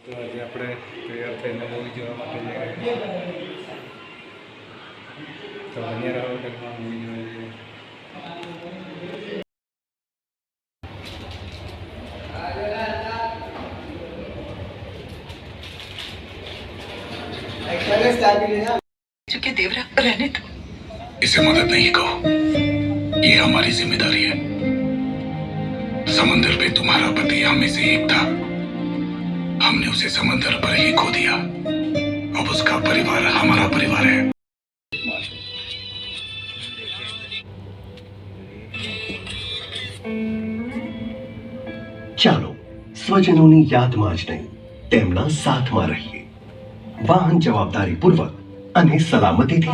તો આજે આપણે તૈયાર થઈને મૂવી જોવા માટે જઈ રહ્યા છીએ. તો બન્યા રહો ટકમાં મૂવી જોવા જઈએ. चुके देवरा रहने दो. इसे मदद नहीं कहो, ये हमारी जिम्मेदारी है. समंदर पे तुम्हारा पति हमें से एक था. हमने उसे समंदर पर ही खो दिया. अब उसका परिवार हमारा परिवार है. ચાલો સ્વજનોની યાદમાં જ નહીં તેમના સાથમાં રહીએ. વાહન જવાબદારીપૂર્વક અને સલામતીથી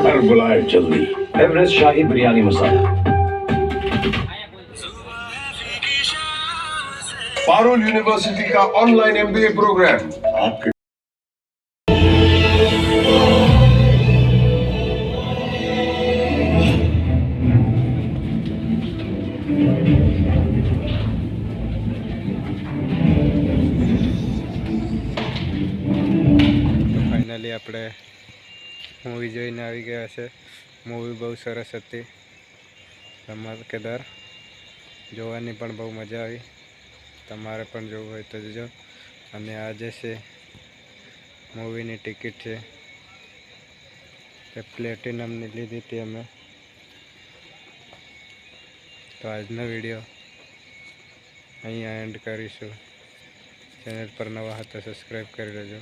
घर बुलाए जल्दी. एवरेस्ट शाही बिरयानी मसाला. पारुल यूनिवर्सिटी का ऑनलाइन एमबीए प्रोग्राम आपके ફાઇનલી આપણે મૂવી જોઈને આવી ગયા છે. મૂવી બહુ સરસ હતી, ધમાકેદાર, જોવાની પણ બહુ મજા આવી. તમારે પણ જોવું હોય તો જોજો. અને આજે છે મૂવીની ટિકિટ છે તે પ્લેટિનમની લીધી હતી અમે. તો આજનો વિડીયો અહીંયા એન્ડ કરીશું. ચેનલ પર નવા હતા સબસ્ક્રાઈબ કરી લેજો.